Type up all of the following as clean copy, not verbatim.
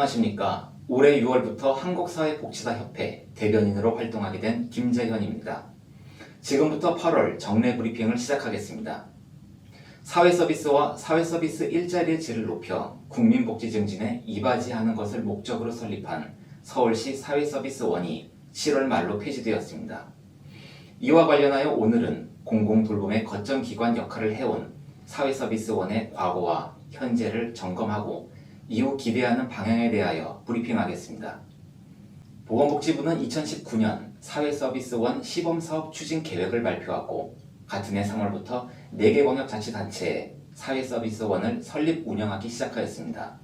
안녕하십니까. 올해 6월부터 한국사회복지사협회 대변인으로 활동하게 된 김재현입니다. 지금부터 8월 정례 브리핑을 시작하겠습니다. 사회서비스와 사회서비스 일자리의 질을 높여 국민복지 증진에 이바지하는 것을 목적으로 설립한 서울시 사회서비스원이 7월 말로 폐지되었습니다. 이와 관련하여 오늘은 공공돌봄의 거점기관 역할을 해온 사회서비스원의 과거와 현재를 점검하고 이후 기대하는 방향에 대하여 브리핑하겠습니다. 보건복지부는 2019년 사회서비스원 시범사업 추진 계획을 발표하고 같은 해 3월부터 4개 광역자치단체에 사회서비스원을 설립 운영하기 시작하였습니다.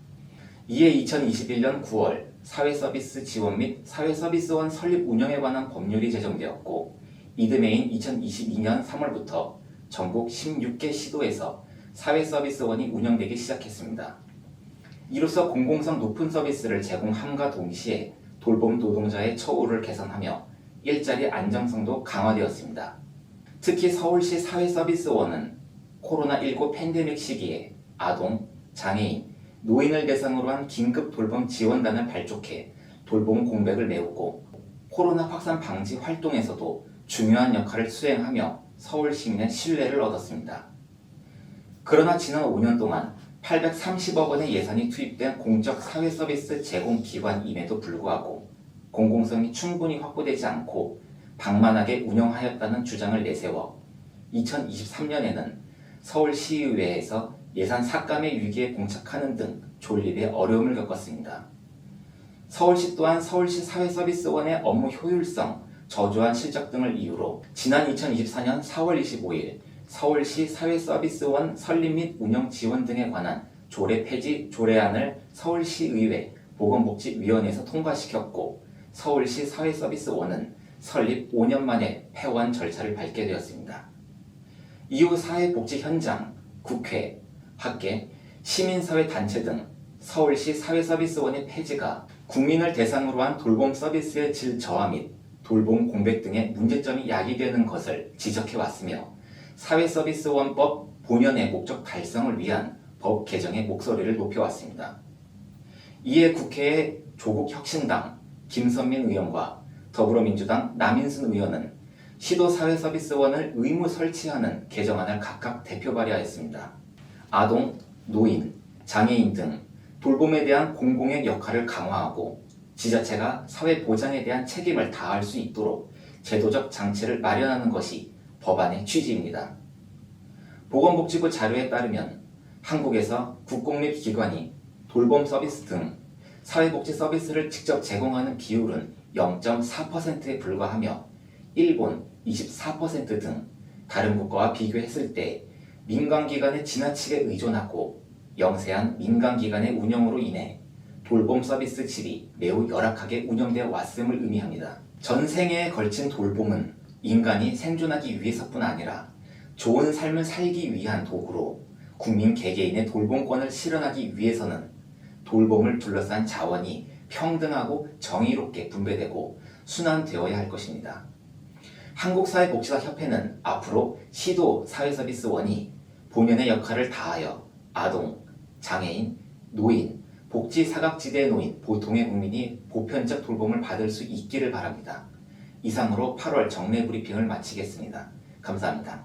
이에 2021년 9월 사회서비스 지원 및 사회서비스원 설립 운영에 관한 법률이 제정되었고 이듬해인 2022년 3월부터 전국 16개 시도에서 사회서비스원이 운영되기 시작했습니다. 이로써 공공성 높은 서비스를 제공함과 동시에 돌봄 노동자의 처우를 개선하며 일자리 안정성도 강화되었습니다. 특히 서울시 사회서비스원은 코로나19 팬데믹 시기에 아동, 장애인, 노인을 대상으로 한 긴급 돌봄 지원단을 발족해 돌봄 공백을 메우고 코로나 확산 방지 활동에서도 중요한 역할을 수행하며 서울 시민의 신뢰를 얻었습니다. 그러나 지난 5년 동안 830억 원의 예산이 투입된 공적 사회서비스 제공 기관임에도 불구하고 공공성이 충분히 확보되지 않고 방만하게 운영하였다는 주장을 내세워 2023년에는 서울시의회에서 예산 삭감의 위기에 봉착하는 등 존립의 어려움을 겪었습니다. 서울시 또한 서울시 사회서비스원의 업무 효율성, 저조한 실적 등을 이유로 지난 2024년 4월 25일 서울시 사회서비스원 설립 및 운영 지원 등에 관한 조례 폐지 조례안을 서울시의회 보건복지위원회에서 통과시켰고 서울시 사회서비스원은 설립 5년 만에 폐원 절차를 밟게 되었습니다. 이후 사회복지 현장, 국회, 학계, 시민사회단체 등 서울시 사회서비스원의 폐지가 국민을 대상으로 한 돌봄 서비스의 질 저하 및 돌봄 공백 등의 문제점이 야기되는 것을 지적해왔으며 사회서비스원법 본연의 목적 달성을 위한 법 개정의 목소리를 높여왔습니다. 이에 국회의 조국혁신당 김선민 의원과 더불어민주당 남인순 의원은 시도사회서비스원을 의무 설치하는 개정안을 각각 대표 발의하였습니다. 아동, 노인, 장애인 등 돌봄에 대한 공공의 역할을 강화하고 지자체가 사회 보장에 대한 책임을 다할 수 있도록 제도적 장치를 마련하는 것이 법안의 취지입니다. 보건복지부 자료에 따르면 한국에서 국공립기관이 돌봄 서비스 등 사회복지 서비스를 직접 제공하는 비율은 0.4%에 불과하며 일본 24% 등 다른 국가와 비교했을 때 민간기관에 지나치게 의존하고 영세한 민간기관의 운영으로 인해 돌봄 서비스 질이 매우 열악하게 운영되어 왔음을 의미합니다. 전 생애에 걸친 돌봄은 인간이 생존하기 위해서뿐 아니라 좋은 삶을 살기 위한 도구로 국민 개개인의 돌봄권을 실현하기 위해서는 돌봄을 둘러싼 자원이 평등하고 정의롭게 분배되고 순환되어야 할 것입니다. 한국사회복지사협회는 앞으로 시도 사회서비스원이 본연의 역할을 다하여 아동, 장애인, 노인, 복지사각지대에 놓인 보통의 국민이 보편적 돌봄을 받을 수 있기를 바랍니다. 이상으로 8월 정례 브리핑을 마치겠습니다. 감사합니다.